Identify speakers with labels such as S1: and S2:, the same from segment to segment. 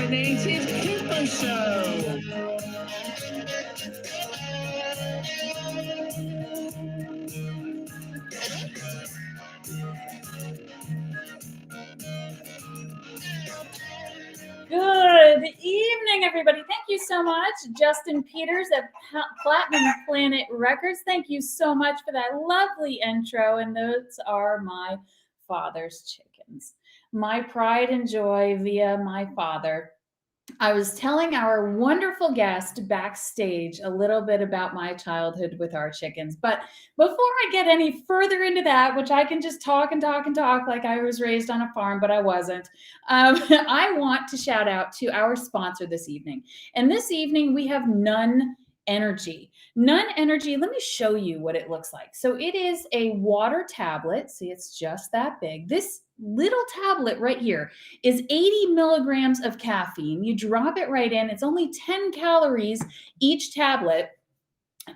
S1: Caffeinated Cooper Show.
S2: Good evening, everybody. Thank you so much. Justin Peters at Platinum Planet Records. Thank you so much for that lovely intro. And those are my father's chickens. My pride and joy via my father. I was telling our wonderful guest backstage a little bit about my childhood with our chickens. But before I get any further into that, which I can just talk and talk and talk like I was raised on a farm, but I wasn't, I want to shout out to our sponsor this evening. And this evening we have None Energy. None Energy, let me show you what it looks like. So it is a water tablet. See, it's just that big. This little tablet right here is 80 milligrams of caffeine. You drop it right in. It's only 10 calories each tablet.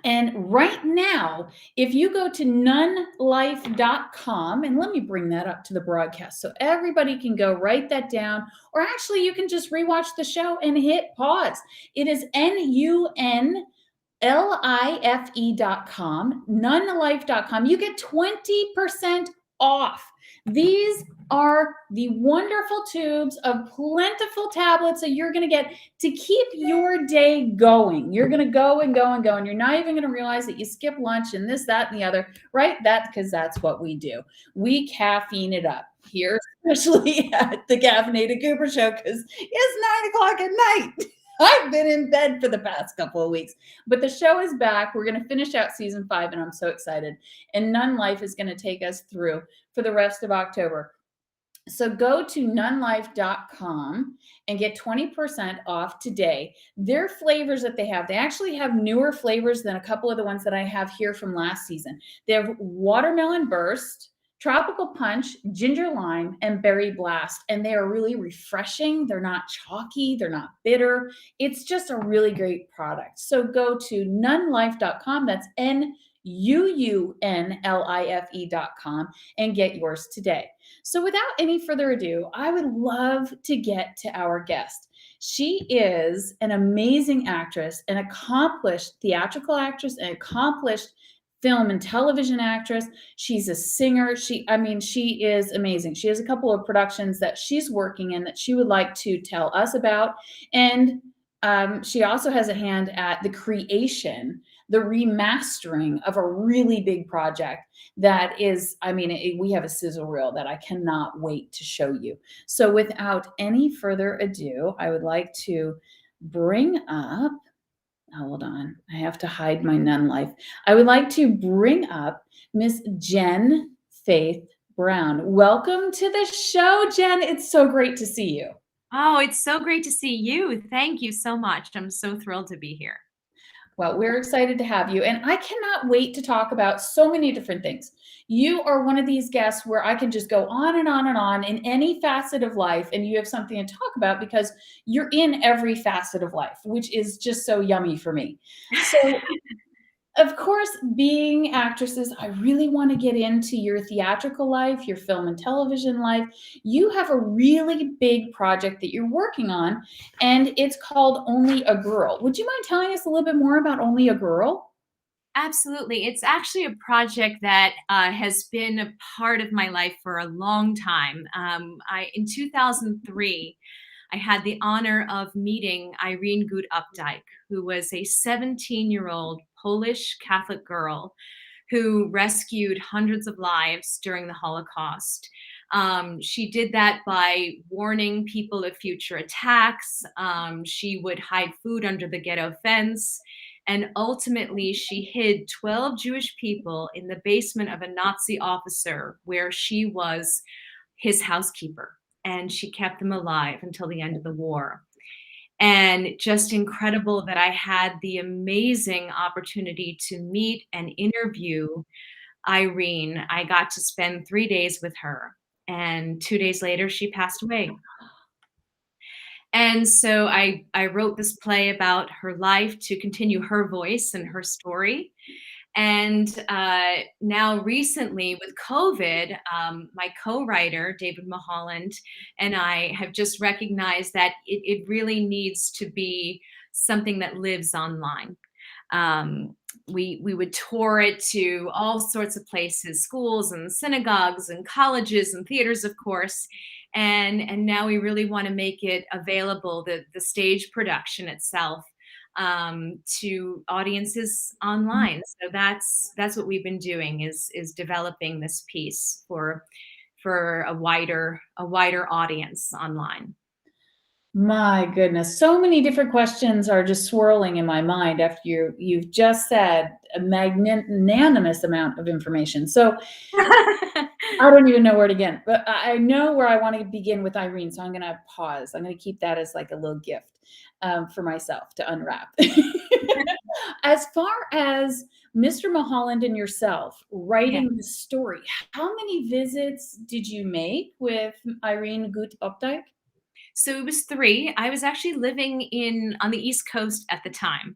S2: And right now, if you go to nonelife.com, and let me bring that up to the broadcast so everybody can go write that down, or actually you can just rewatch the show and hit pause. It is nunlife.com, nonelife.com. You get 20% off. These are the wonderful tubes of plentiful tablets that you're going to get to keep your day going. You're going to go and go and go, and you're not even going to realize that you skip lunch and this, that, and the other, right? Because that's what we do. We caffeine it up here, especially at the Caffeinated Cooper Show, because it's 9 o'clock at night. I've been in bed for the past couple of weeks, but the show is back. We're going to finish out season 5, and I'm so excited. And None Life is going to take us through for the rest of October. So go to nunelife.com and get 20% off today. Their flavors that they actually have newer flavors than a couple of the ones that I have here from last season. They have watermelon burst, tropical punch, ginger lime, and berry blast. And they are really refreshing. They're not chalky. They're not bitter. It's just a really great product. So go to nunelife.com. That's nunlife.com and get yours today. So without any further ado, I would love to get to our guest. She is an amazing actress, an accomplished theatrical actress, an accomplished film and television actress. She's a singer. She is amazing. She has a couple of productions that she's working in that she would like to tell us about. And she also has a hand at the creation, the remastering of a really big project that is, we have a sizzle reel that I cannot wait to show you. So without any further ado, I would like to bring up, hold on, I have to hide my None Life. I would like to bring up Miss Jen Faith Brown. Welcome to the show, Jen. It's so great to see you.
S3: Oh, it's so great to see you. Thank you so much. I'm so thrilled to be here.
S2: Well, we're excited to have you. And I cannot wait to talk about so many different things. You are one of these guests where I can just go on and on and on in any facet of life, and you have something to talk about because you're in every facet of life, which is just so yummy for me. So, of course, being actresses, I really want to get into your theatrical life, your film and television life. You have a really big project that you're working on, and it's called Only a Girl. Would you mind telling us a little bit more about Only a Girl?
S3: Absolutely. It's actually a project that has been a part of my life for a long time. In 2003, I had the honor of meeting Irene Updike, who was a 17-year-old Polish Catholic girl who rescued hundreds of lives during the Holocaust. She did that by warning people of future attacks. She would hide food under the ghetto fence. And ultimately, she hid 12 Jewish people in the basement of a Nazi officer where she was his housekeeper. And she kept them alive until the end of the war. And just incredible that I had the amazing opportunity to meet and interview Irene. I got to spend 3 days with her. And 2 days later, she passed away. And so I wrote this play about her life to continue her voice and her story. And now recently with COVID, my co-writer, David Mulholland, and I have just recognized that it really needs to be something that lives online. We would tour it to all sorts of places, schools and synagogues and colleges and theaters, of course. And now we really want to make it available, the stage production itself, to audiences online. So that's what we've been doing, is developing this piece for a wider audience online.
S2: My goodness, so many different questions are just swirling in my mind after you've just said a magnanimous amount of information. So I don't even know where to begin, but I know where I want to begin with Irene. So I'm going to pause. I'm going to keep that as like a little gift for myself to unwrap. As far as Mr. Mulholland and yourself writing the story, how many visits did you make with Irene Gut Opdijk?
S3: So it was 3. I was actually living on the East Coast at the time.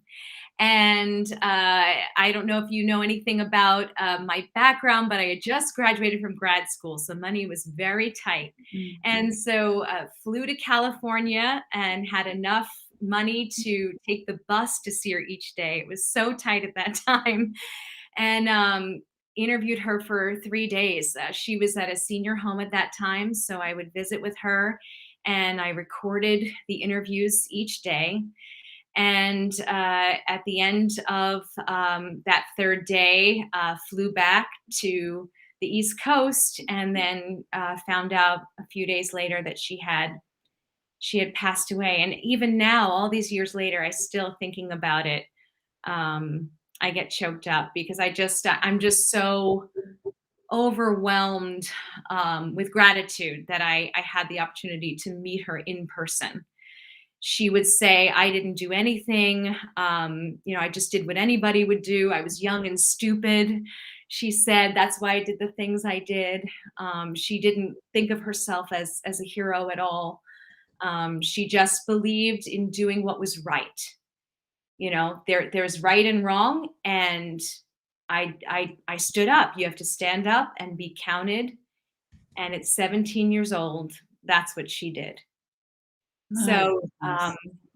S3: And I don't know if you know anything about my background, but I had just graduated from grad school, so money was very tight. Mm-hmm. And so flew to California and had enough money to take the bus to see her each day. It was so tight at that time. And interviewed her for 3 days. She was at a senior home at that time, so I would visit with her, and I recorded the interviews each day. And at the end of that 3rd day, flew back to the East Coast, and then found out a few days later that she had passed away. And even now, all these years later, I still thinking about it. I get choked up because I'm just so overwhelmed with gratitude that I had the opportunity to meet her in person. She would say, I didn't do anything. I just did what anybody would do. I was young and stupid. She said, that's why I did the things I did. She didn't think of herself as a hero at all. She just believed in doing what was right. There's right and wrong. And I stood up. You have to stand up and be counted. And at 17 years old, that's what she did. So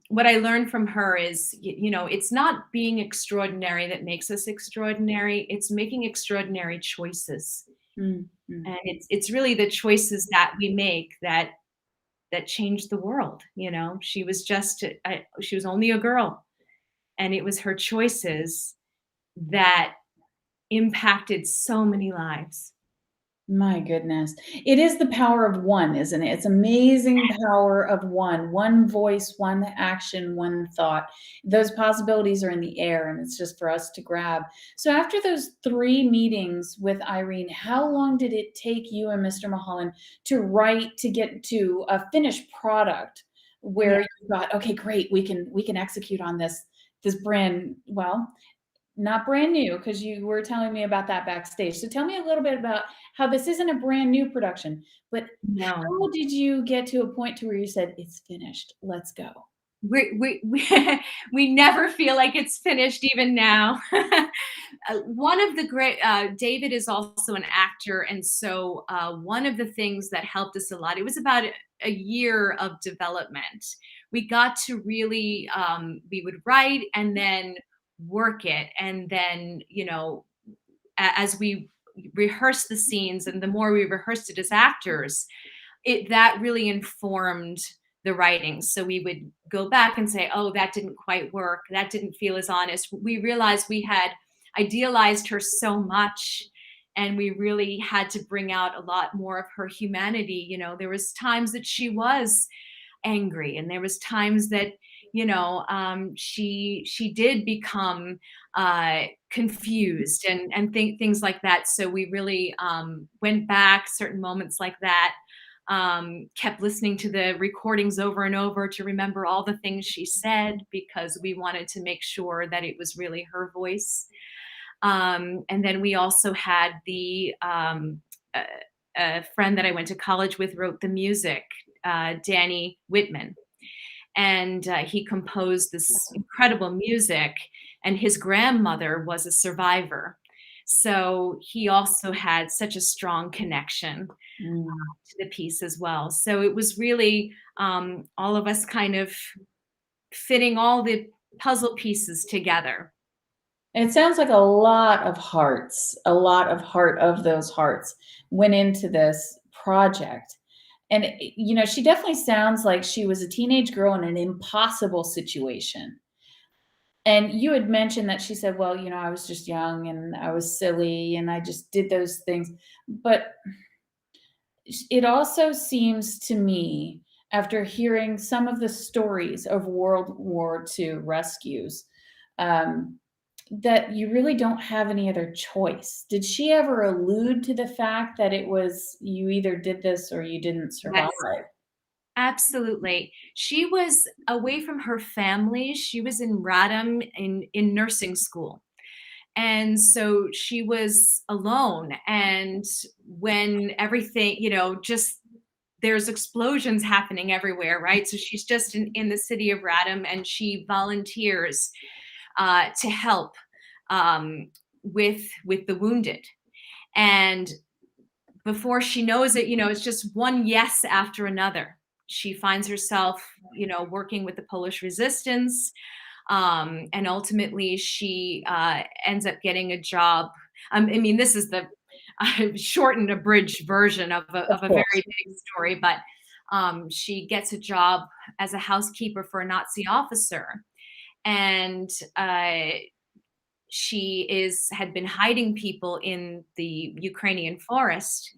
S3: what I learned from her is, it's not being extraordinary that makes us extraordinary. It's making extraordinary choices. Mm-hmm. And it's really the choices that we make that change the world. She was she was only a girl, and it was her choices that impacted so many lives.
S2: My goodness. It is the power of one, isn't it? It's amazing power of one voice, one action, one thought. Those possibilities are in the air, and it's just for us to grab. So after those 3 meetings with Irene, how long did it take you and Mr. Mulholland to write, to get to a finished product where you thought, okay, great, we can execute on this brand, not brand new, because you were telling me about that backstage. So tell me a little bit about how this isn't a brand new production, but how did you get to a point to where you said, it's finished, let's go?
S3: We never feel like it's finished even now. One of the great, David is also an actor. And so one of the things that helped us a lot, it was about a year of development. We got to really, we would write and then work it. And then, as we rehearsed the scenes, and the more we rehearsed it as actors, that really informed the writing. So we would go back and say, oh, that didn't quite work. That didn't feel as honest. We realized we had idealized her so much, and we really had to bring out a lot more of her humanity. There was times that she was angry, and there was times that she did become confused and things like that. So we really went back certain moments like that, kept listening to the recordings over and over to remember all the things she said, because we wanted to make sure that it was really her voice. And then we also had a friend that I went to college with wrote the music, Danny Whitman. And he composed this incredible music, and his grandmother was a survivor. So he also had such a strong connection to the piece as well. So it was really all of us kind of fitting all the puzzle pieces together.
S2: It sounds like a lot of hearts, a lot of heart of those hearts went into this project. And, she definitely sounds like she was a teenage girl in an impossible situation. And you had mentioned that she said, well, I was just young and I was silly and I just did those things. But it also seems to me, after hearing some of the stories of World War II rescues, that you really don't have any other choice. Did she ever allude to the fact that it was you either did this or you didn't survive?
S3: Yes. Absolutely. She was away from her family. She was in Radom in nursing school. And so she was alone. And when everything, just there's explosions happening everywhere, right? So she's just in the city of Radom, and she volunteers to help with the wounded. And before she knows it, it's just one yes after another. She finds herself, working with the Polish resistance. And ultimately, she ends up getting a job. This is the shortened, abridged version of a very big story, but she gets a job as a housekeeper for a Nazi officer. And she had been hiding people in the Ukrainian forest.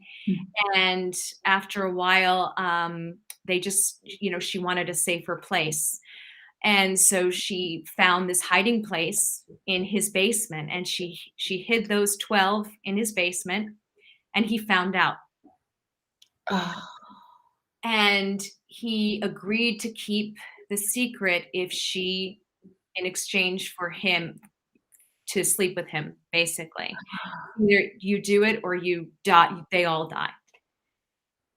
S3: And after a while, they just, she wanted a safer place. And so she found this hiding place in his basement, and she hid those 12 in his basement, and he found out.
S2: Oh.
S3: And he agreed to keep the secret if she, in exchange for him to sleep with him, basically. Either you do it or you die. They all died.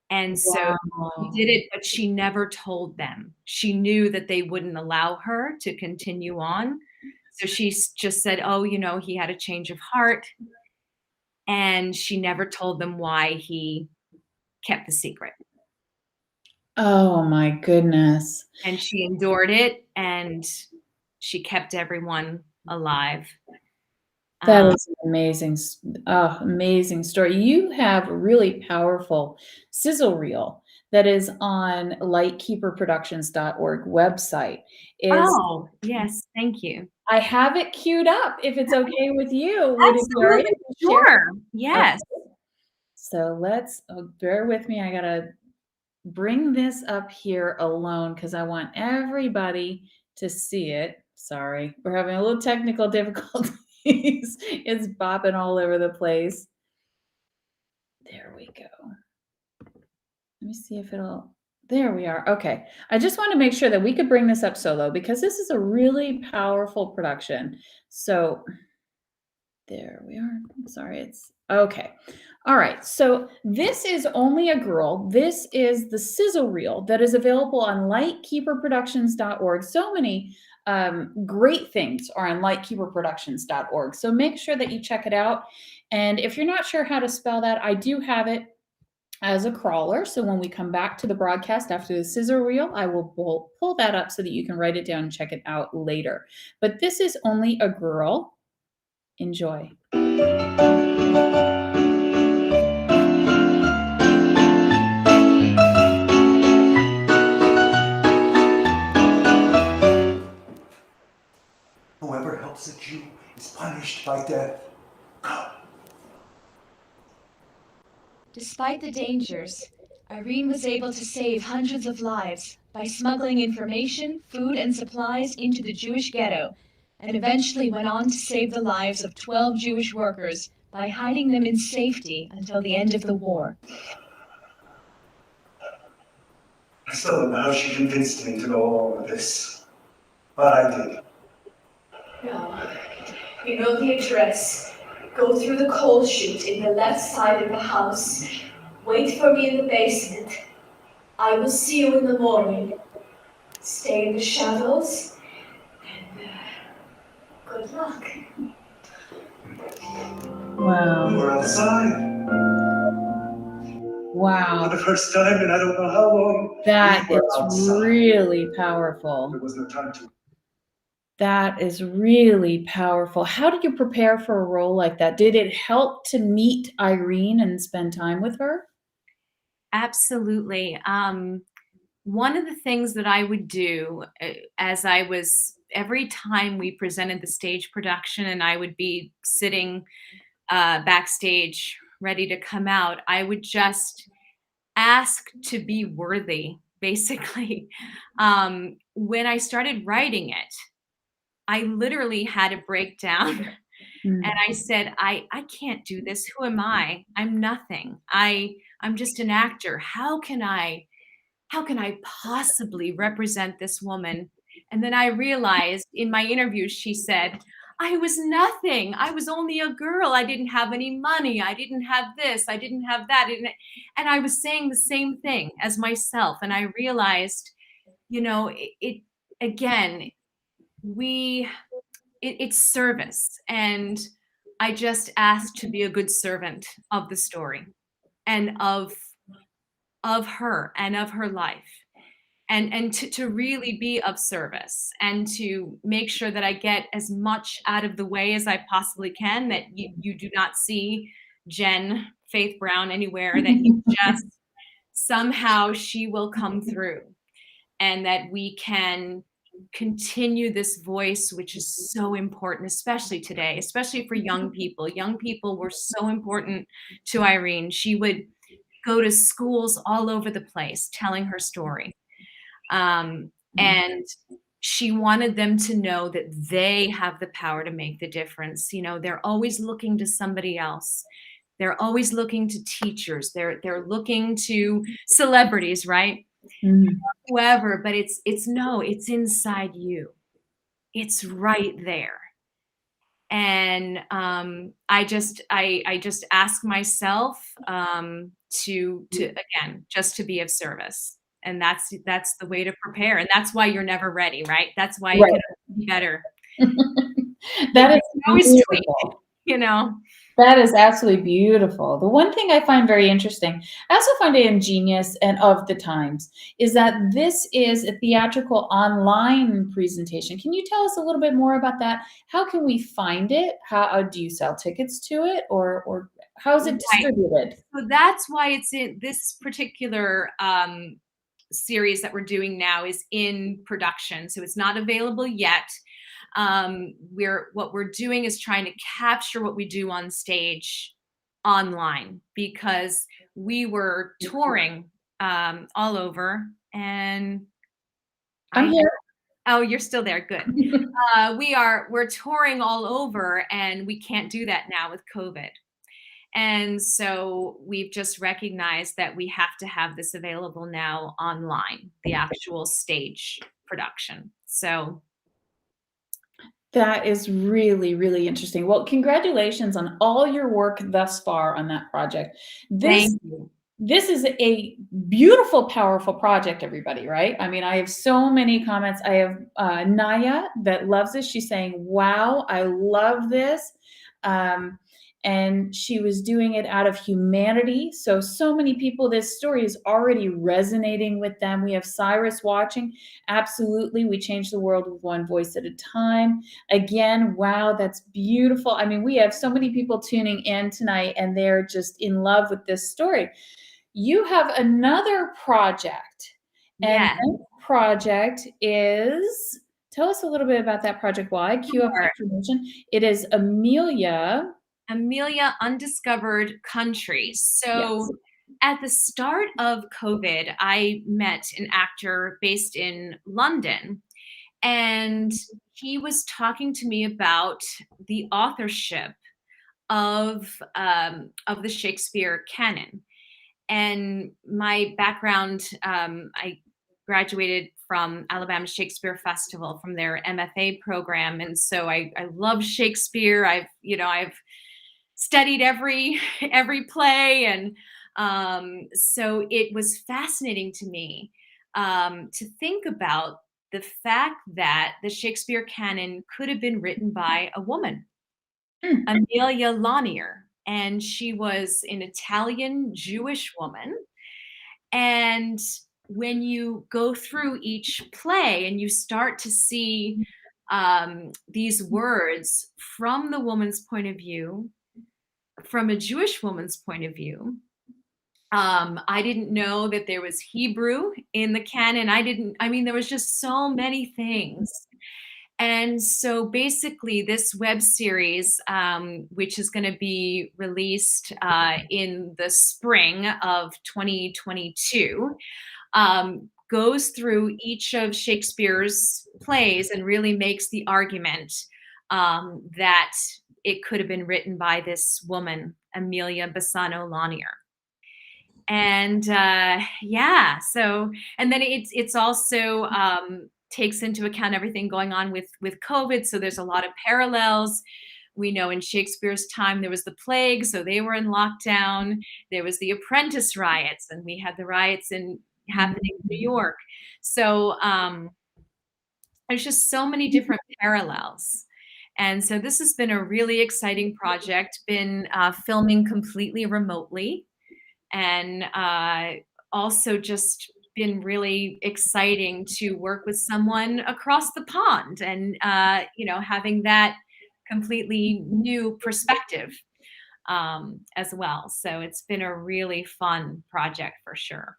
S3: And so he did it, but she never told them. She knew that they wouldn't allow her to continue on. So she just said, oh, he had a change of heart. And she never told them why he kept the secret.
S2: Oh my goodness.
S3: And she endured it, and she kept everyone alive.
S2: That is an amazing story. You have a really powerful sizzle reel that is on lightkeeperproductions.org website.
S3: Oh, yes. Thank you.
S2: I have it queued up if it's okay with you. Would it be all right if you share?
S3: Sure. Yes.
S2: Okay. So let's bear with me. I got to bring this up here alone because I want everybody to see it. Sorry, we're having a little technical difficulty. It's bopping all over the place. There we go. Let me see if there we are. Okay. I just want to make sure that we could bring this up solo because this is a really powerful production. So there we are. I'm sorry. It's okay. All right. So this is Only a Girl. This is the sizzle reel that is available on lightkeeperproductions.org. So many great things are on lightkeeperproductions.org. So make sure that you check it out. And if you're not sure how to spell that, I do have it as a crawler. So when we come back to the broadcast after the sizzle reel, I will pull that up so that you can write it down and check it out later. But this is Only a Girl. Enjoy.
S4: Whoever helps a Jew is punished by death. Go.
S5: Despite the dangers, Irene was able to save hundreds of lives by smuggling information, food, and supplies into the Jewish ghetto, and eventually went on to save the lives of 12 Jewish workers by hiding them in safety until the end of the war.
S4: I still don't know how she convinced me to go along with this, but I did.
S5: No. You know the address. Go through the coal chute in the left side of the house. Wait for me in the basement. I will see you in the morning. Stay in the shadows, and good luck.
S2: Wow.
S4: We were outside for
S2: Wow.
S4: the first time in I don't know how long.
S2: That
S4: We were
S2: is
S4: outside.
S2: really powerful.
S4: There was no time to.
S2: That is really powerful. How did you prepare for a role like that? Did it help to meet Irene and spend time with her?
S3: Absolutely. One of the things that I would do every time we presented the stage production and I would be sitting backstage ready to come out, I would just ask to be worthy, basically. When I started writing it, I literally had a breakdown.
S2: Mm.
S3: And I said, I can't do this. Who am I? I'm nothing. I'm just an actor. How can I possibly represent this woman? And then I realized in my interview, she said, I was nothing. I was only a girl. I didn't have any money. I didn't have this. I didn't have that. And I was saying the same thing as myself. And I realized, it again, it's service. And I just asked to be a good servant of the story and of her and of her life. And to really be of service and to make sure that I get as much out of the way as I possibly can, that you do not see Jen Faith Brown anywhere, that you just somehow she will come through and that we can continue this voice, which is so important, especially today, especially for young people. Young people were so important to Irene. She would go to schools all over the place telling her story. And she wanted them to know that they have the power to make the difference. They're always looking to somebody else. They're always looking to teachers. They're looking to celebrities, right?
S2: Mhm.
S3: Whoever, but it's inside you. It's right there. And I just ask myself to again, just to be of service. And that's the way to prepare. And that's why you're never ready, right? That's why you
S2: Right.
S3: can be better.
S2: That is
S3: You can always tweak,
S2: beautiful. That is absolutely beautiful. The one thing I find very interesting, I also find it ingenious and of the times, is that this is a theatrical online presentation. Can you tell us a little bit more about that? How can we find it? How do you sell tickets to it, or how is it
S3: Right.
S2: distributed?
S3: So that's why it's in this particular series that we're doing now is in production. So it's not available yet. What we're doing is trying to capture what we do on stage online, because we were touring all over, and
S2: I'm here.
S3: oh, you're still there. Good. We're touring all over, and we can't do that now with COVID. And so we've just recognized that we have to have this available now online, the actual stage production. So
S2: That is really, really interesting. Well, congratulations on all your work thus far on that project.
S3: thank you.
S2: This is a beautiful, powerful project, everybody, right? I mean, I have so many comments. I have Naya that loves this. She's saying, wow, I love this. And she was doing it out of humanity. So many people, this story is already resonating with them. We have Cyrus watching. Absolutely. We change the world with one voice at a time. Again, wow, that's beautiful. I mean, we have so many people tuning in tonight, and they're just in love with this story. You have another project, and
S3: Yeah.
S2: that project is, tell us a little bit about that project while I queue up
S3: Sure.
S2: information. It is Amelia
S3: Undiscovered Countries. So
S2: Yes.
S3: at the start of COVID, I met an actor based in London, and he was talking to me about the authorship of the Shakespeare canon. And my background, I graduated from Alabama Shakespeare Festival from their MFA program, and so I love Shakespeare. I've studied every play, and so it was fascinating to me to think about the fact that the Shakespeare canon could have been written by a woman,
S2: Hmm.
S3: Amelia Lanier. and she was an Italian Jewish woman. And when you go through each play and you start to see these words from the woman's point of view, from a Jewish woman's point of view, I didn't know that there was Hebrew in the canon. I mean, there was just so many things. And so basically this web series, which is going to be released in the spring of 2022, goes through each of Shakespeare's plays and really makes the argument that it could have been written by this woman, Amelia Bassano Lanier. And yeah, so, and then it's also takes into account everything going on with COVID. So there's a lot of parallels. We know in Shakespeare's time, there was the plague, so they were in lockdown. There was the Apprentice riots, and we had the riots happening in New York. So there's just so many different parallels. And so this has been a really exciting project, been filming completely remotely, and also just been really exciting to work with someone across the pond and, having that completely new perspective as well. So it's been a really fun project for sure.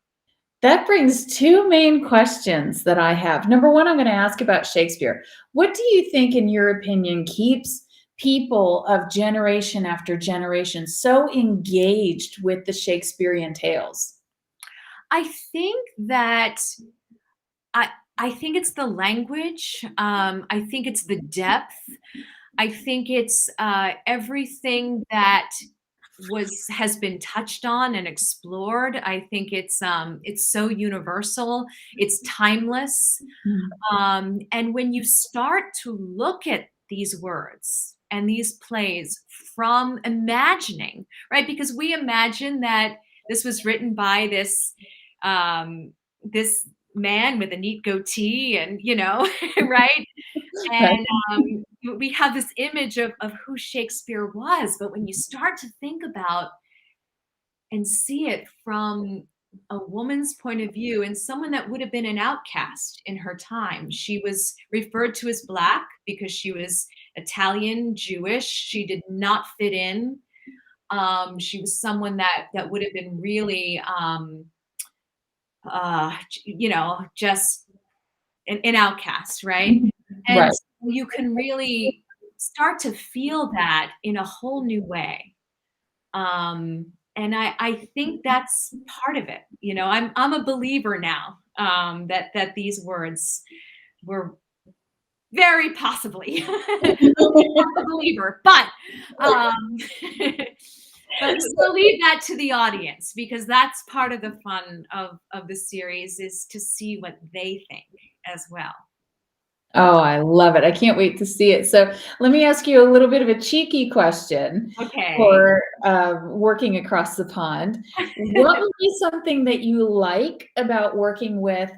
S2: That brings two main questions that I have. Number one, I'm going to ask about Shakespeare. What do you think, in your opinion, keeps people of generation after generation so engaged with the Shakespearean tales?
S3: I think that I think it's the language. I think it's the depth. I think it's everything that has been touched on and explored. I think it's so universal. It's timeless. And when you start to look at these words and these plays from imagining, right? Because we imagine that this was written by this man with a neat goatee and, right? And we have this image of who Shakespeare was. But when you start to think about and see it from a woman's point of view, and someone that would have been an outcast in her time, she was referred to as Black because she was Italian, Jewish. She did not fit in. She was someone that would have been really, just an outcast, right? And
S2: Right.
S3: you can really start to feel that in a whole new way. And I think that's part of it. I'm a believer now that these words were very possibly I'm a believer, but we'll leave that to the audience, because that's part of the fun of the series, is to see what they think as well.
S2: Oh, I love it. I can't wait to see it. So let me ask you a little bit of a cheeky question for working across the pond. What would be something that you like about working with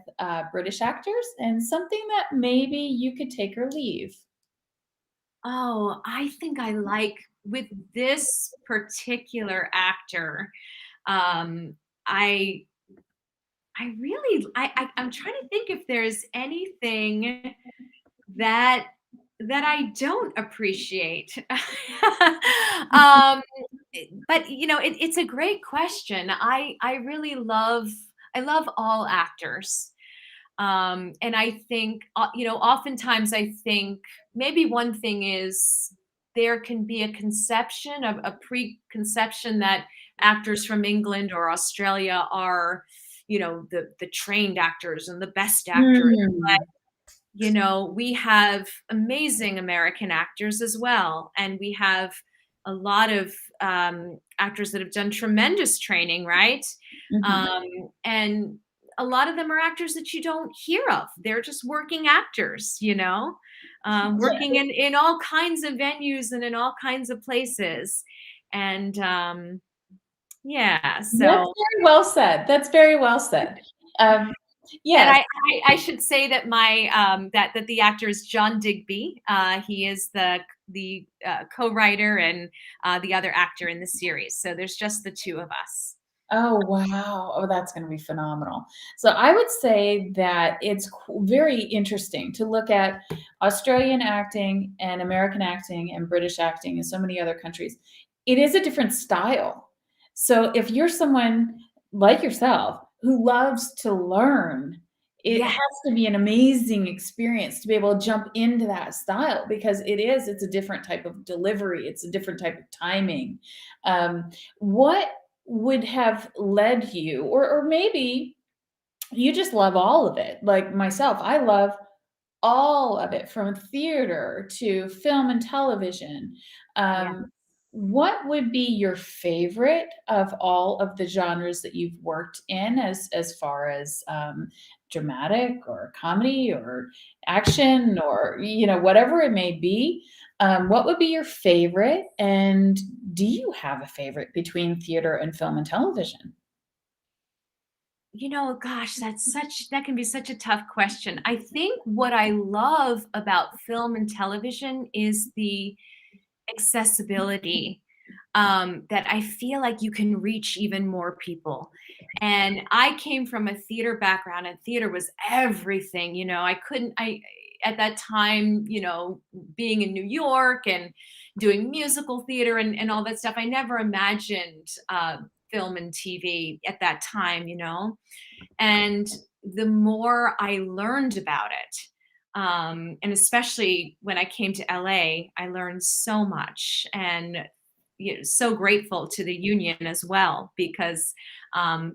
S2: British actors, and something that maybe you could take or leave?
S3: Oh, I think I like, with this particular actor, I'm trying to think if there's anything that I don't appreciate. But it's a great question. I love all actors. And I think, oftentimes I think maybe one thing is there can be a conception of a preconception that actors from England or Australia are, the trained actors and the best actors. But, we have amazing American actors as well. And we have a lot of actors that have done tremendous training, right? And a lot of them are actors that you don't hear of. They're just working actors, working in all kinds of venues and in all kinds of places. And so.
S2: That's very well said. That's very well said.
S3: And
S2: Yes.
S3: I should say that my that the actor is John Digby. He is the co-writer and the other actor in the series. So there's just the two of us.
S2: Oh, wow. Oh, that's gonna be phenomenal. So I would say that it's very interesting to look at Australian acting and American acting and British acting and so many other countries. It is a different style. So if you're someone like yourself who loves to learn, it
S3: Yeah.
S2: has to be an amazing experience to be able to jump into that style because it's a different type of delivery. It's a different type of timing. What would have led you or maybe you just love all of it like myself. I love all of it from theater to film and television.
S3: Yeah.
S2: What would be your favorite of all of the genres that you've worked in as far as dramatic or comedy or action or whatever it may be? What would be your favorite? And do you have a favorite between theater and film and television?
S3: Gosh, that can be such a tough question. I think what I love about film and television is the accessibility, that I feel like you can reach even more people. And I came from a theater background, and theater was everything. I at that time, being in New York and doing musical theater and all that stuff, I never imagined film and TV at that time. And the more I learned about it, and especially when I came to LA, I learned so much and so grateful to the union as well because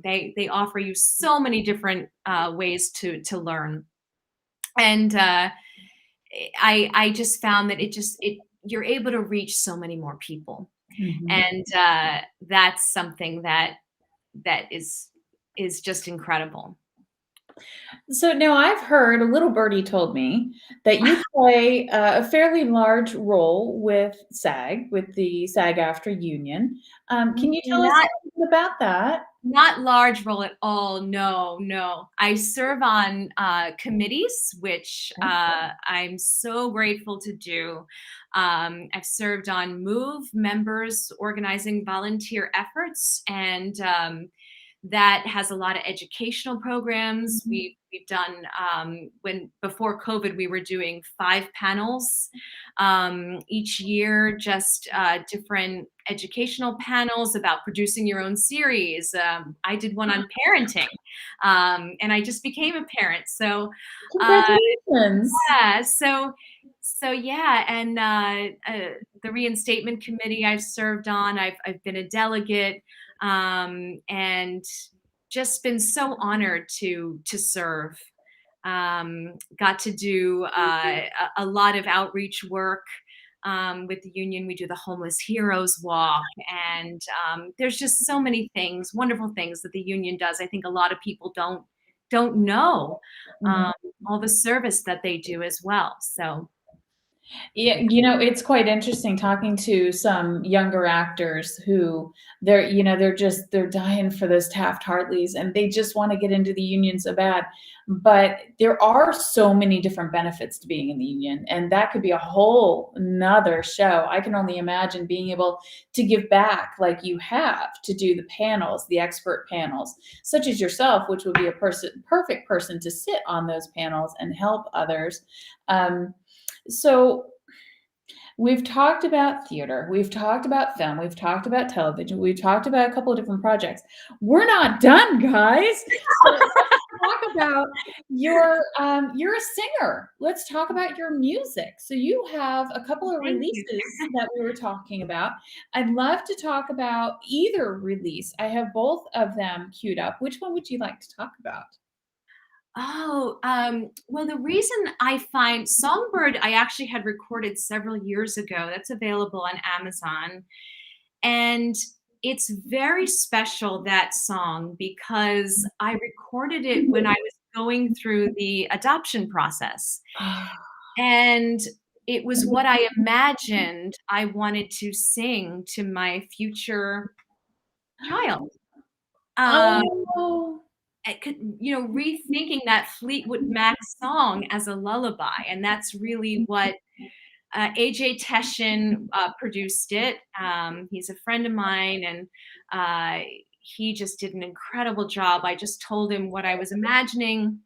S3: they offer you so many different ways to learn. And I just found that you're able to reach so many more people,
S2: Mhm.
S3: and that's something that is just incredible.
S2: So now I've heard a little birdie told me that you play a fairly large role with SAG, with the SAG-AFTRA union. Can you tell us
S3: Not
S2: something about that?
S3: Not large role at all. No, no. I serve on committees, which I'm so grateful to do. I've served on Move members organizing volunteer efforts, and that has a lot of educational programs.
S2: Mhm.
S3: We've done when before COVID, we were doing 5 panels each year, just different educational panels about producing your own series. I did one on parenting, and I just became a parent. So uh,
S2: Congratulations.
S3: yeah, so yeah, and the reinstatement committee I've served on. I've been a delegate, and just been so honored to serve. Got to do a lot of outreach work with the union. We do the Homeless Heroes Walk, and there's just so many things, wonderful things that the union does. I think a lot of people don't know
S2: Mhm.
S3: um, all the service that they do as well. So
S2: Yeah, it's quite interesting talking to some younger actors who they're dying for those Taft-Hartleys and they just want to get into the union so bad. But there are so many different benefits to being in the union, and that could be a whole nother show. I can only imagine being able to give back like you have to do the panels, the expert panels, such as yourself, which would be a perfect person to sit on those panels and help others. Um, so we've talked about theater, we've talked about film, we've talked about television, we've talked about a couple of different projects. We're not done, guys. So let's talk about you're a singer. Let's talk about your music. So you have a couple of
S3: thank you.
S2: releases that we were talking about. I'd love to talk about either release. I have both of them queued up. Which one would you like to talk about?
S3: Oh, well, the reason I find Songbird, I actually had recorded several years ago. That's available on Amazon. And it's very special, that song, because I recorded it when I was going through the adoption process. And it was what I imagined I wanted to sing to my future child. Um,
S2: Oh.
S3: rethinking that Fleetwood Mac song as a lullaby. And that's really what AJ Teshin produced it. He's a friend of mine, and he just did an incredible job. I just told him what I was imagining,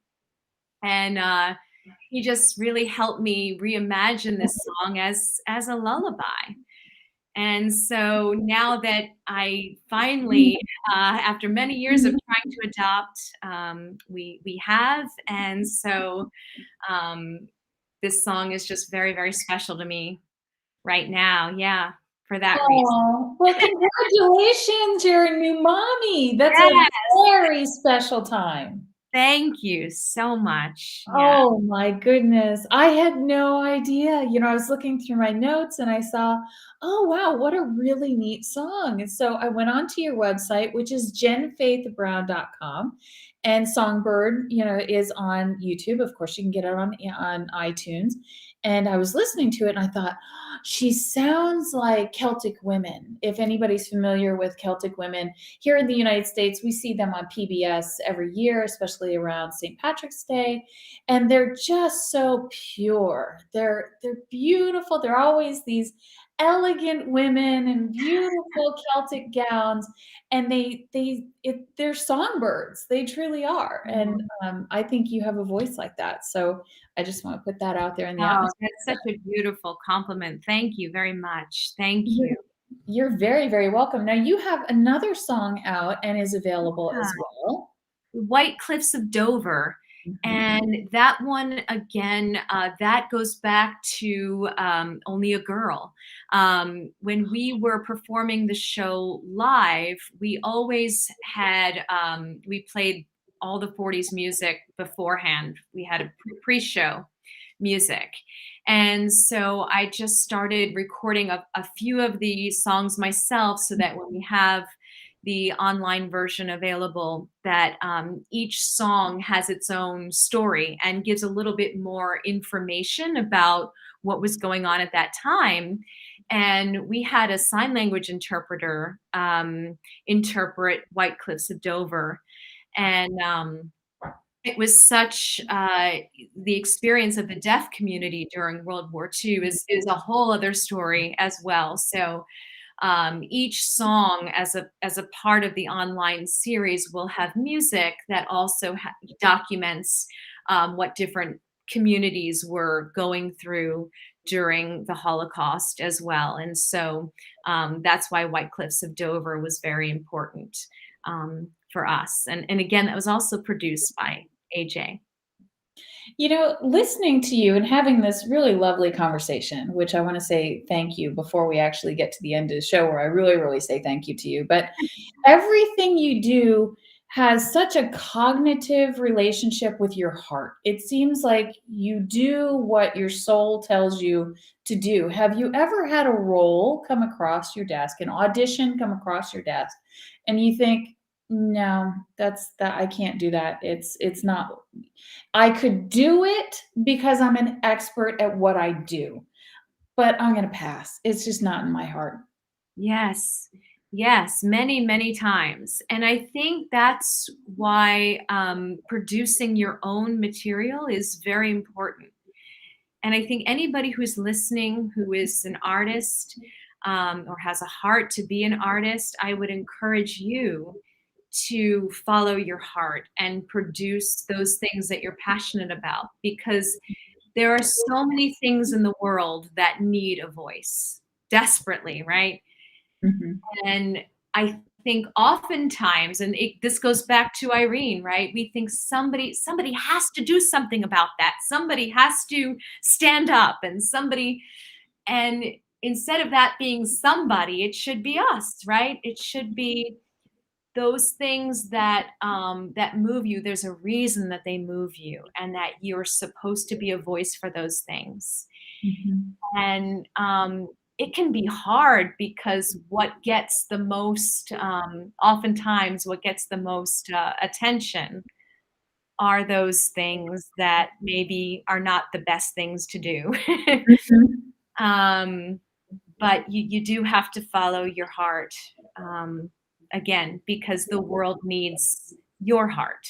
S3: and he just really helped me reimagine this song as a lullaby. And so now that I finally, after many years of trying to adopt, we have, and so this song is just very, very special to me right now. Yeah, for that reason.
S2: Oh, well, congratulations, you're a new mommy. That's a
S3: Yes.
S2: very special time.
S3: Thank you so much. Yeah.
S2: Oh my goodness. I had no idea. I was looking through my notes and I saw, oh wow, what a really neat song. And so I went onto your website, which is jenfaithbrown.com. And Songbird, is on YouTube. Of course, you can get it on iTunes. And I was listening to it and I thought, she sounds like Celtic women. If anybody's familiar with Celtic women, here in the United States, we see them on PBS every year, especially around St. Patrick's Day. And they're just so pure. They're beautiful. They're always these elegant women in beautiful Celtic gowns. And they're songbirds. They truly are. And I think you have a voice like that. So I just want to put that out there in the atmosphere.
S3: That's such a beautiful compliment. Thank you very much. Thank you.
S2: You're very, very welcome. Now you have another song out and is available as well.
S3: White Cliffs of Dover. And that one, again, that goes back to Only a Girl. When we were performing the show live, we always had, we played all the 40s music beforehand. We had a pre-show music. And so I just started recording a few of the songs myself so that when we have the online version available, that each song has its own story and gives a little bit more information about what was going on at that time. And we had a sign language interpreter interpret White Cliffs of Dover. And it was such the experience of the deaf community during World War II is a whole other story as well. So each song as a part of the online series will have music that also documents what different communities were going through during the Holocaust as well. And so that's why White Cliffs of Dover was very important for us. And again, that was also produced by AJ.
S2: Listening to you and having this really lovely conversation, which I want to say thank you before we actually get to the end of the show, where I really, really say thank you to you. But everything you do has such a cognitive relationship with your heart. It seems like you do what your soul tells you to do. Have you ever had a role come across your desk, an audition come across your desk, and you think, no, I can't do that. It's not, I could do it because I'm an expert at what I do, but I'm going to pass. It's just not in my heart.
S3: Yes, many, many times. And I think that's why producing your own material is very important. And I think anybody who's listening, who is an artist or has a heart to be an artist, I would encourage you to follow your heart and produce those things that you're passionate about, because there are so many things in the world that need a voice desperately, right? And I think oftentimes, and this goes back to Irene, right? We think somebody has to do something about that. Somebody has to stand up, and instead of that being somebody, it should be us, right? It should be those things that that move you. There's a reason that they move you, and that you're supposed to be a voice for those things. And it can be hard, because what gets the most, oftentimes what gets the most attention are those things that maybe are not the best things to do. But you do have to follow your heart. Again, because the world needs your heart.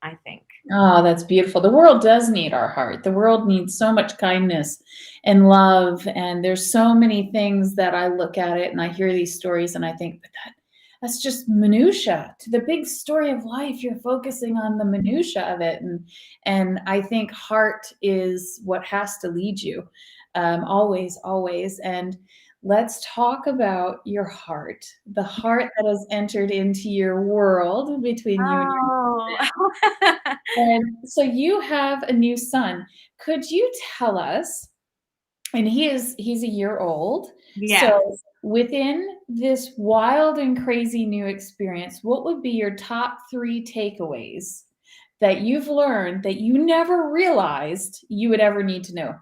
S3: I think.
S2: Oh, that's beautiful. The world does need our heart. The world needs so much kindness and love. And there's so many things that I look at it and I hear these stories and I think, but that's just minutia to the big story of life. You're focusing on the minutia of it. And I think heart is what has to lead you, always, always. And let's talk about your heart, the heart that has entered into your world between you and your
S3: Oh.
S2: and so you have a new son. Could you tell us, and he's a year old.
S3: Yeah.
S2: So within this wild and crazy new experience, what would be your top 3 takeaways that you've learned that you never realized you would ever need to know?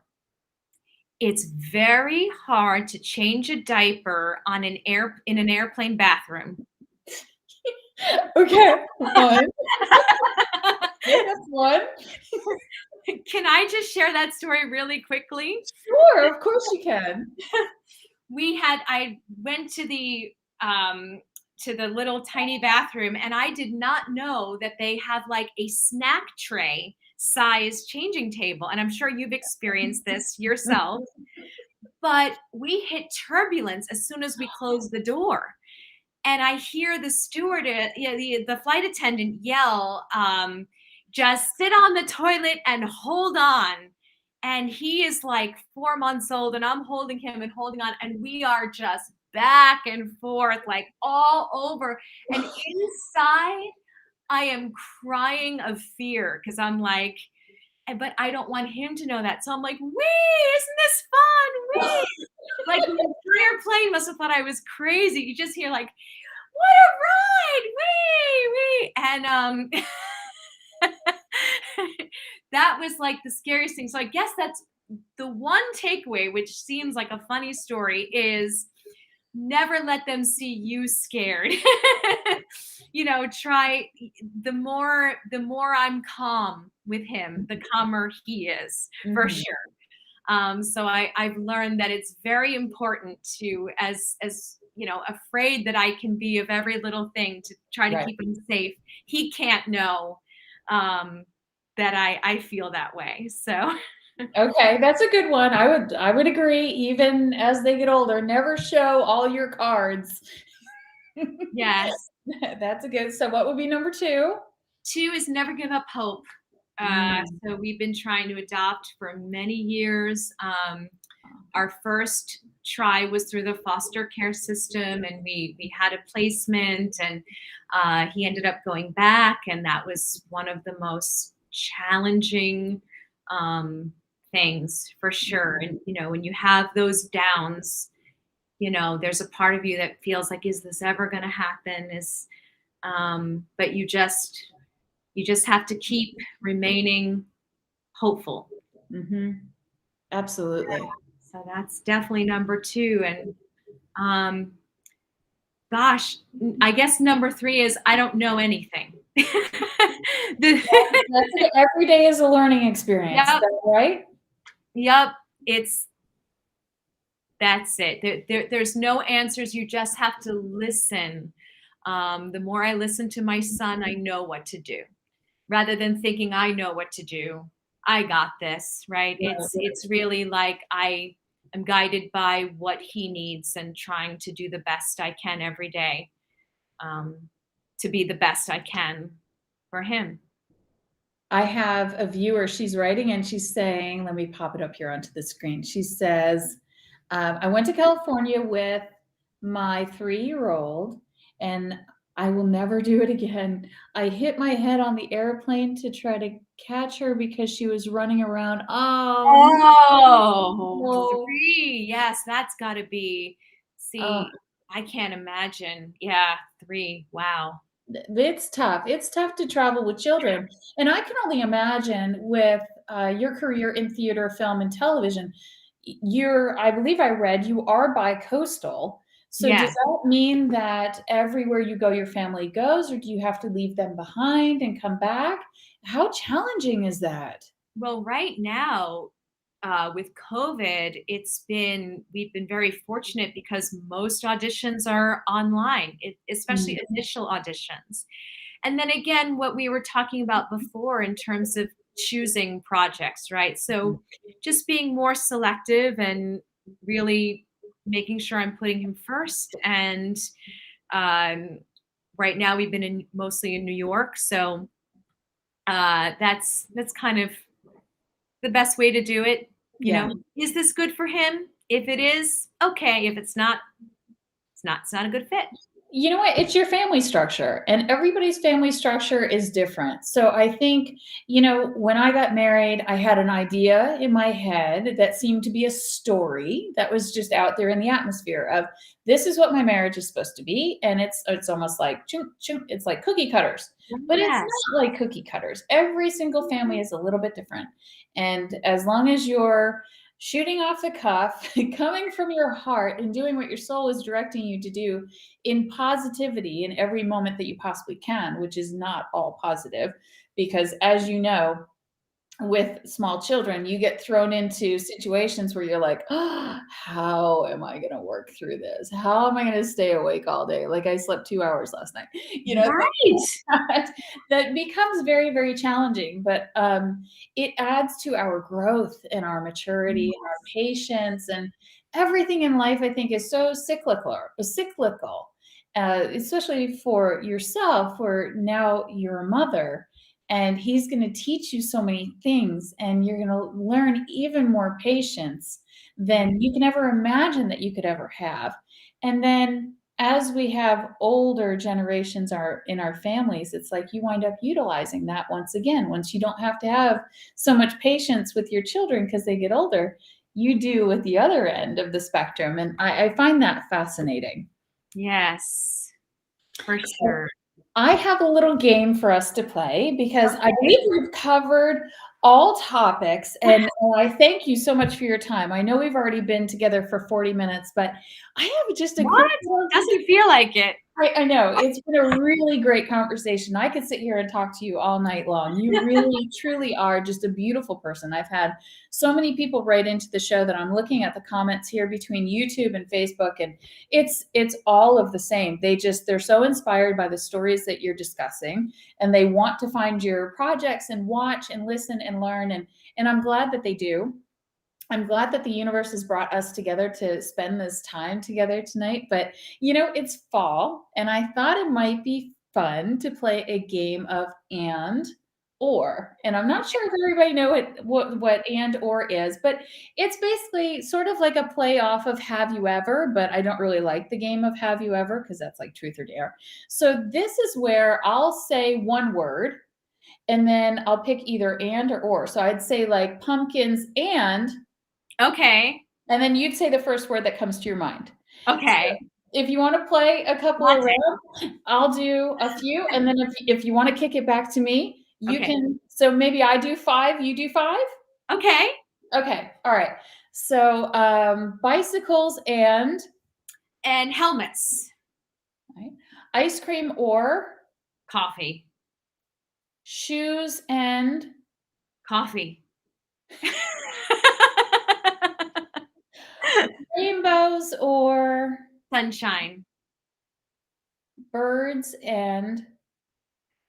S3: It's very hard to change a diaper on in an airplane bathroom.
S2: Okay. One. That's one.
S3: Can I just share that story really quickly?
S2: Sure, of course you can.
S3: I went to the little tiny bathroom, and I did not know that they have like a snack tray size changing table. And I'm sure you've experienced this yourself, but we hit turbulence as soon as we closed the door. And I hear the stewardess, the flight attendant yell, just sit on the toilet and hold on. And he is like 4 months old, and I'm holding him and holding on. And we are just back and forth, like all over. And inside, I am crying of fear because I'm like, but I don't want him to know that. So I'm like, wee, isn't this fun? Wee. Like the entire plane must have thought I was crazy. You just hear like, what a ride, wee, wee. And that was like the scariest thing. So I guess that's the one takeaway, which seems like a funny story, is never let them see you scared. Try the more I'm calm with him, the calmer he is, for sure. So I've learned that it's very important to, as afraid that I can be of every little thing, to try to keep him safe. He can't know that I feel that way. So
S2: okay, that's a good one. I would agree. Even as they get older, never show all your cards.
S3: yes.
S2: That's a good. So what would be number 2?
S3: 2 is never give up hope. So we've been trying to adopt for many years. Our first try was through the foster care system, and we had a placement, and he ended up going back, and that was one of the most challenging things, for sure. And when you have those downs, there's a part of you that feels like, is this ever going to happen? But you just have to keep remaining hopeful.
S2: Absolutely.
S3: So that's definitely number 2. And gosh, I guess number 3 is I don't know anything.
S2: That's it. Every day is a learning experience.
S3: Yep.
S2: Is that right?
S3: Yep. That's it. There's no answers. You just have to listen. The more I listen to my son, I know what to do. Rather than thinking I know what to do, I got this, right? It's really like I am guided by what he needs and trying to do the best I can every day, to be the best I can for him.
S2: I have a viewer, she's writing and she's saying, let me pop it up here onto the screen. She says, I went to California with my 3-year-old and I will never do it again. I hit my head on the airplane to try to catch her because she was running around.
S3: Oh, 3. Yes, that's got to be. See, I can't imagine. Yeah, 3. Wow.
S2: It's tough. It's tough to travel with children. And I can only imagine with your career in theater, film, and television, I believe I read you are bi-coastal. So
S3: Yes.
S2: Does that mean that everywhere you go, your family goes, or do you have to leave them behind and come back? How challenging is that?
S3: Well, right now, with COVID, we've been very fortunate because most auditions are online, especially initial auditions. And then again, what we were talking about before in terms of choosing projects, right? So just being more selective and really making sure I'm putting him first. And right now we've been mostly in New York, so that's kind of the best way to do it. You
S2: Yeah.
S3: know, is this good for him? If it is, okay. If it's not, it's not a good fit.
S2: You know what? It's your family structure, and everybody's family structure is different. So I think, when I got married, I had an idea in my head that seemed to be a story that was just out there in the atmosphere of this is what my marriage is supposed to be, and it's almost like it's like cookie cutters, but it's
S3: Yes.
S2: not like cookie cutters. Every single family is a little bit different, and as long as you're shooting off the cuff, coming from your heart and doing what your soul is directing you to do in positivity in every moment that you possibly can, which is not all positive, because as you know, with small children, you get thrown into situations where you're like, oh, how am I going to work through this? How am I going to stay awake all day? Like I slept 2 hours last night,
S3: Right.
S2: that becomes very, very challenging, but it adds to our growth and our maturity and our patience, and everything in life, I think, is so cyclical, especially for yourself, where now you're a mother. And he's going to teach you so many things, and you're going to learn even more patience than you can ever imagine that you could ever have. And then as we have older generations in our families, it's like you wind up utilizing that once again. Once you don't have to have so much patience with your children because they get older, you do with the other end of the spectrum. And I find that fascinating.
S3: Yes, for sure.
S2: I have a little game for us to play because I believe we've covered all topics, and I thank you so much for your time. I know we've already been together for 40 minutes, but I have just a
S3: What? Doesn't feel like it.
S2: I know. It's been a really great conversation. I could sit here and talk to you all night long. You really, truly are just a beautiful person. I've had so many people write into the show that I'm looking at the comments here between YouTube and Facebook, and it's all of the same. They're so inspired by the stories that you're discussing, and they want to find your projects and watch and listen and learn, and I'm glad that they do. I'm glad that the universe has brought us together to spend this time together tonight. But, it's fall, and I thought it might be fun to play a game of and or. And I'm not sure if everybody know what and or is, but it's basically sort of like a play off of have you ever, but I don't really like the game of have you ever because that's like truth or dare. So this is where I'll say one word, and then I'll pick either and or. So I'd say like pumpkins and.
S3: Okay.
S2: And then you'd say the first word that comes to your mind.
S3: Okay.
S2: So if you want to play a couple of rounds, I'll do a few. And then if you want to kick it back to me, you can. So maybe I do 5, you do 5?
S3: Okay.
S2: Okay. All right. So bicycles and
S3: helmets.
S2: right, ice cream or
S3: Coffee.
S2: shoes and
S3: Coffee.
S2: rainbows or
S3: Sunshine.
S2: birds and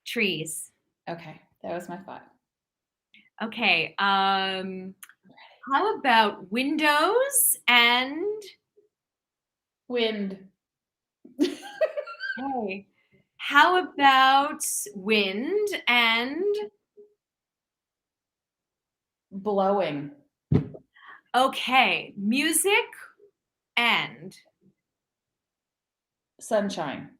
S3: Trees.
S2: okay, that was my 5.
S3: Okay. How about windows and
S2: Wind.
S3: okay. How about wind and
S2: Blowing.
S3: okay, music and
S2: Sunshine.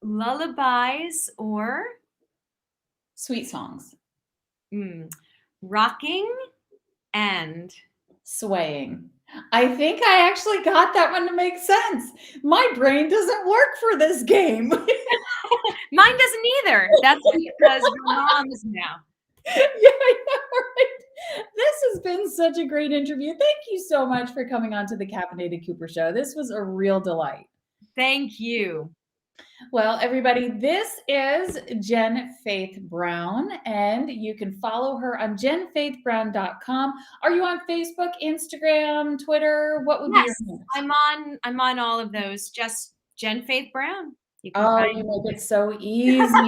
S3: Lullabies or
S2: Sweet songs.
S3: rocking and
S2: Swaying. I think I actually got that one to make sense. My brain doesn't work for this game.
S3: mine doesn't either. That's because your mom is now.
S2: Yeah, I know, right? This has been such a great interview. Thank you so much for coming on to the Caffeinated Cooper show. This was a real delight.
S3: Thank you.
S2: Well, everybody, this is Jen Faith Brown, and you can follow her on jenfaithbrown.com. Are you on Facebook, Instagram, Twitter? What would be your
S3: Yes, I'm on all of those. Just Jen Faith Brown. You can
S2: Oh,
S3: find
S2: you make it so easy.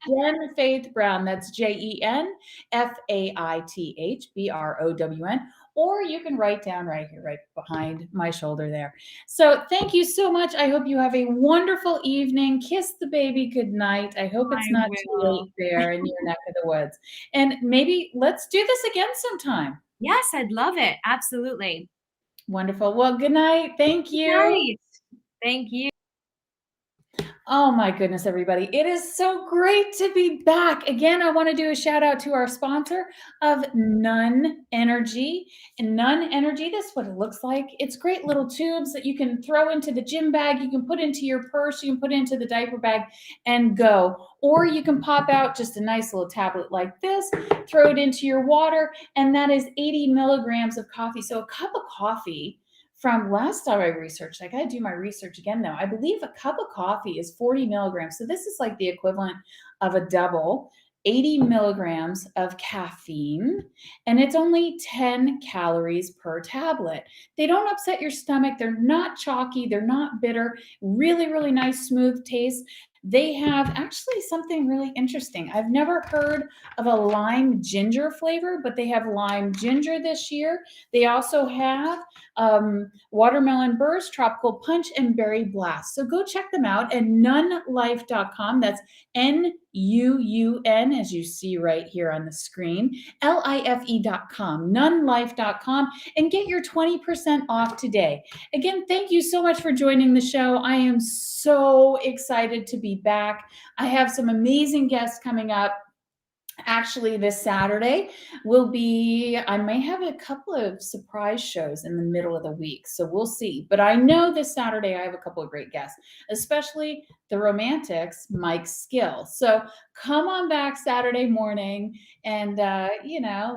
S2: Jen Faith Brown. That's JenFaithBrown. Or you can write down right here, right behind my shoulder there. So thank you so much. I hope you have a wonderful evening. Kiss the baby goodnight. I hope it's
S3: I
S2: not too
S3: will.
S2: late there in your neck of the woods. And maybe let's do this again sometime.
S3: Yes, I'd love it. Absolutely.
S2: Wonderful. Well, good night. Thank you.
S3: Good night. Thank you.
S2: Oh my goodness, everybody. It is so great to be back. Again, I want to do a shout out to our sponsor of Nun Energy. And Nun Energy, this is what it looks like. It's great little tubes that you can throw into the gym bag, you can put into your purse, you can put into the diaper bag and go. Or you can pop out just a nice little tablet like this, throw it into your water, and that is 80 milligrams of coffee. So a cup of coffee, from last time I researched, I got to do my research again now. I believe a cup of coffee is 40 milligrams. So this is like the equivalent of a double, 80 milligrams of caffeine, and it's only 10 calories per tablet. They don't upset your stomach. They're not chalky. They're not bitter. Really, really nice, smooth taste. They have actually something really interesting. I've never heard of a lime ginger flavor, but they have lime ginger this year. They also have watermelon burst, tropical punch, and berry blast. So go check them out at nunlife.com. That's NUUN, as you see right here on the screen, LIFE.com, nunlife.com, and get your 20% off today. Again, thank you so much for joining the show. I am so excited to be back. I have some amazing guests coming up. Actually, this Saturday I may have a couple of surprise shows in the middle of the week. So we'll see. But I know this Saturday I have a couple of great guests, especially the Romantics, Mike Skill. So come on back Saturday morning and,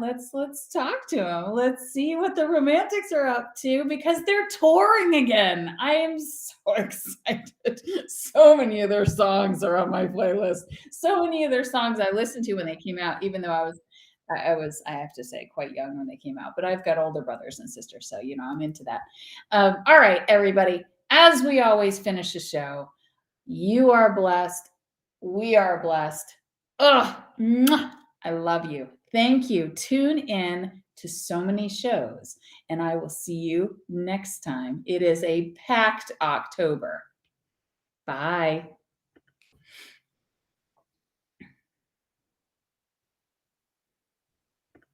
S2: let's talk to them. Let's see what the Romantics are up to because they're touring again. I am so excited. So many of their songs are on my playlist. So many of their songs I listened to when they came out, even though I have to say, quite young when they came out, but I've got older brothers and sisters, so, I'm into that. All right, everybody, as we always finish the show, you are blessed. We are blessed. Mwah, I love you. Thank you. Tune in to so many shows, and I will see you next time. It is a packed October. Bye.